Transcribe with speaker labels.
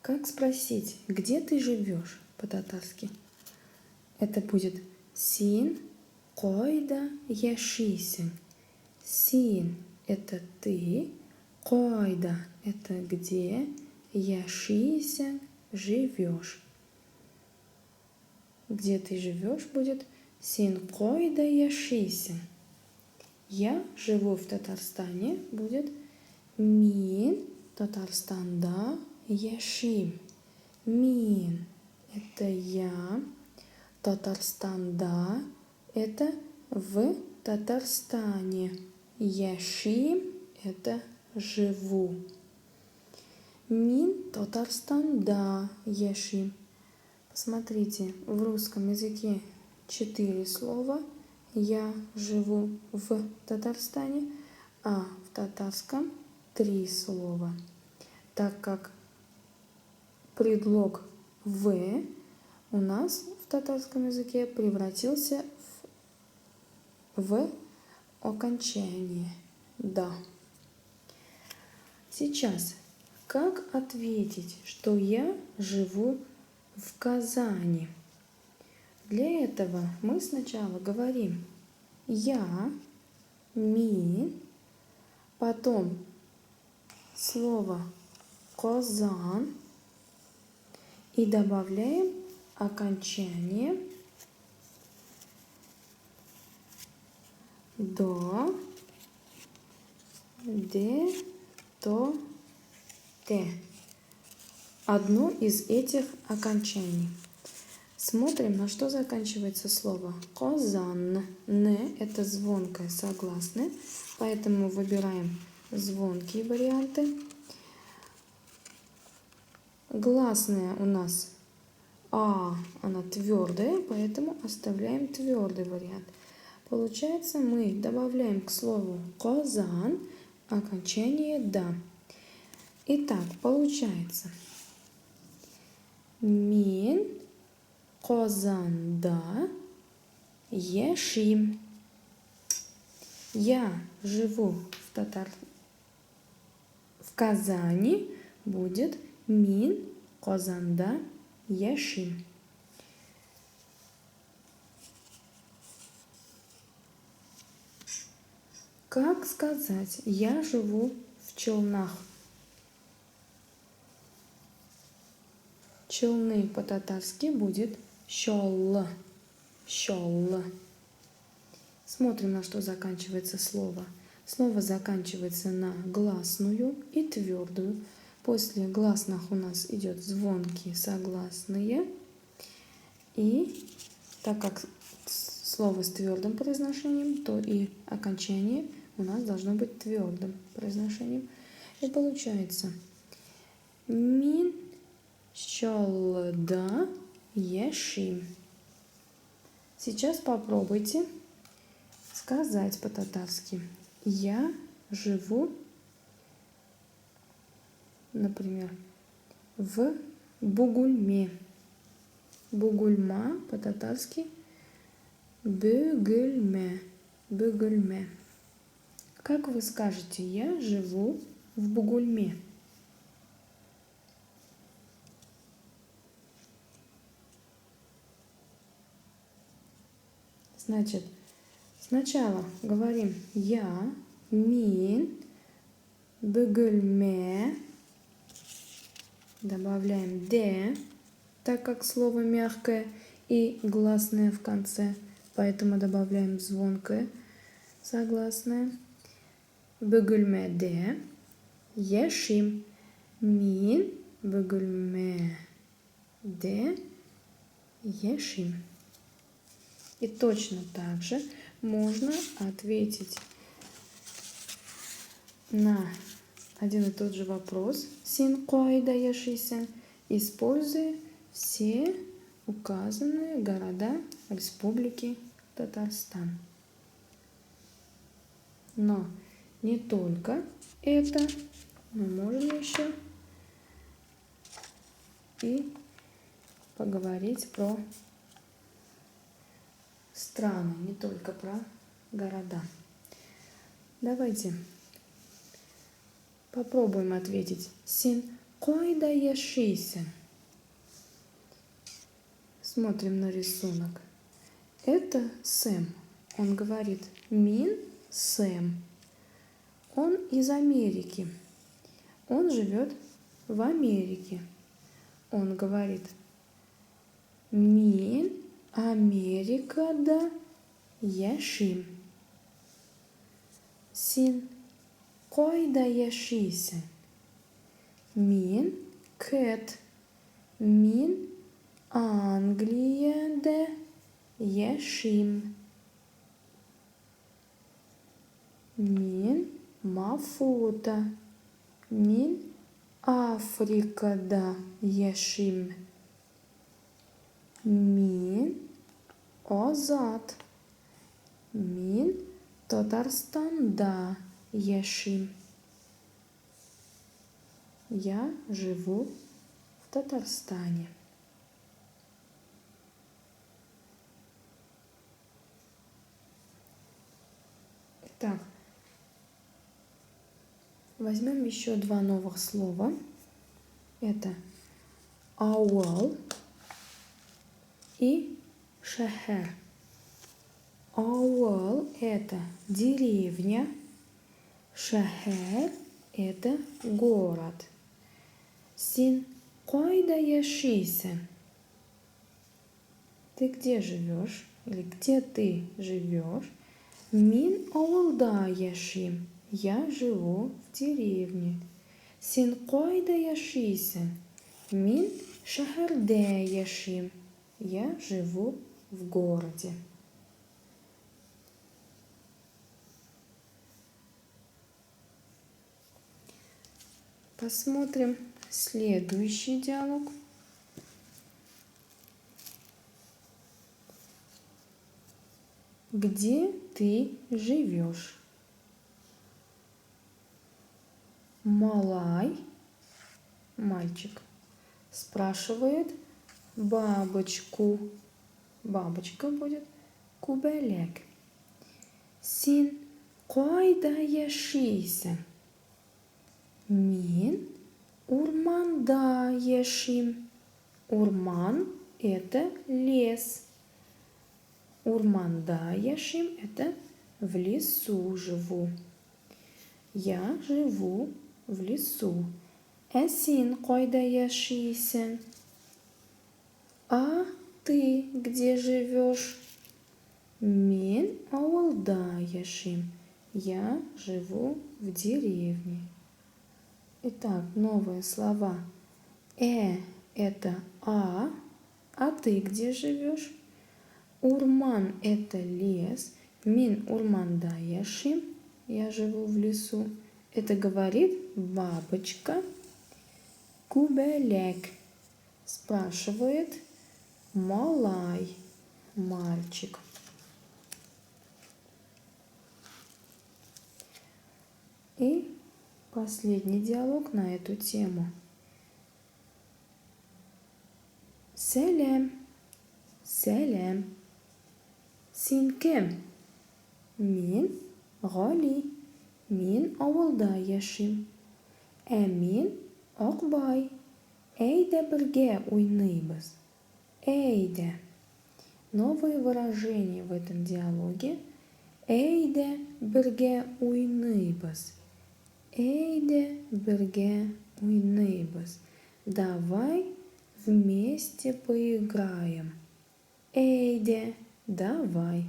Speaker 1: Как спросить, где ты живешь по-татарски? Это будет син койда яшисин. Син – это ты, койда – это где, яшисин – живешь. Где ты живешь будет син койда яшисин. Я живу в Татарстане будет мин Татарстанда яшим. Мин – это я, Татарстанда – это в Татарстане. Яшим – это живу. Мин Татарстанда яшим. Посмотрите, в русском языке 4 слова. Я живу в Татарстане, а в татарском 3 слова. Так как предлог «в» у нас в татарском языке превратился в окончание «да». Сейчас, как ответить, что я живу в Казани? Для этого мы сначала говорим «я», «мин», потом слово «Казан» и добавляем окончание «до», «де», «то», «те». Одно из этих окончаний. Смотрим, на что заканчивается слово «Казан». «Н» – это звонкое согласное, поэтому выбираем звонкие варианты. Гласная у нас «а», она твердая, поэтому оставляем твердый вариант. Получается, мы добавляем к слову «казан» окончание «да». Итак, получается «мин Казанда яшим». Я живу в Казани будет «мин Казанда яшим». Как сказать «я живу в Челнах»? Челны по-татарски будет «щолла». «Щолла». Смотрим, на что заканчивается слово. Слово заканчивается на гласную и твердую. После гласных у нас идет звонкие согласные. И так как слово с твердым произношением, то и окончание у нас должно быть твердым произношением. И получается «мин щолда яшим». Сейчас попробуйте сказать по-татарски «я живу», например, в Бугульме. Бугульма по-татарски Бөгүлме. Бөгүлме. Как вы скажете «я живу в Бугульме»? Значит, сначала говорим «я», «мин», «бөгүлме», добавляем «де», так как слово мягкое и гласное в конце, поэтому добавляем звонкое согласное. «Бөгүлмеде яшим». «Мин бөгүлмеде яшим». И точно так же можно ответить на один и тот же вопрос «син койда яшисин», используя все указанные города Республики Татарстан. Но не только это, мы можем еще и поговорить про страны, не только про города. Давайте попробуем ответить. Син Койда яшисен. Смотрим на рисунок. Это Сэм. Он говорит мин Сэм. Он из Америки. Он живет в Америке. Он говорит мин Америкада яшим. Син койда яшисен. Мин кэт. Мин Англияда яшим. Мин мафута. Мин Африкада яшим. Мин озат. Мин Татарстанда яшим. Я живу в Татарстане. Итак, возьмем еще два новых слова. Это ауал и шахер. Ауал – это деревня, шахер – это город. Син койда яшисен. Ты где живешь? Или где ты живешь? Мин ауалда яшим. Я живу в деревне. Син койда яшисен. Мин шахарде яшим. Я живу в городе. Посмотрим следующий диалог. Где ты живешь? Малай, мальчик, спрашивает бабочку. Бабочка будет кубелек. Син койда яшисен. Мин урманда яшим. Урман – это лес. Урманда яшим – это в лесу живу. Я живу в лесу. Эсин койда яшисен. А ты где живешь? Мин ауалда яшим. Я живу в деревне. Итак, новые слова. Это а ты где живешь? Урман – это лес. Мин урманда яшим. Я живу в лесу. Это говорит бабочка. Кубелек спрашивает малай, мальчик. И последний диалог на эту тему. Селем, селем. Син кем? Мин Гали. Мин ауалда яшим. Мин Акбай. Эйде бірге уйнайбыз. Эйде. Новые выражения в этом диалоге. Эйде бірге уйнайбыз. Эйде бірге уйнайбыз. Давай вместе поиграем. Эйде, давай.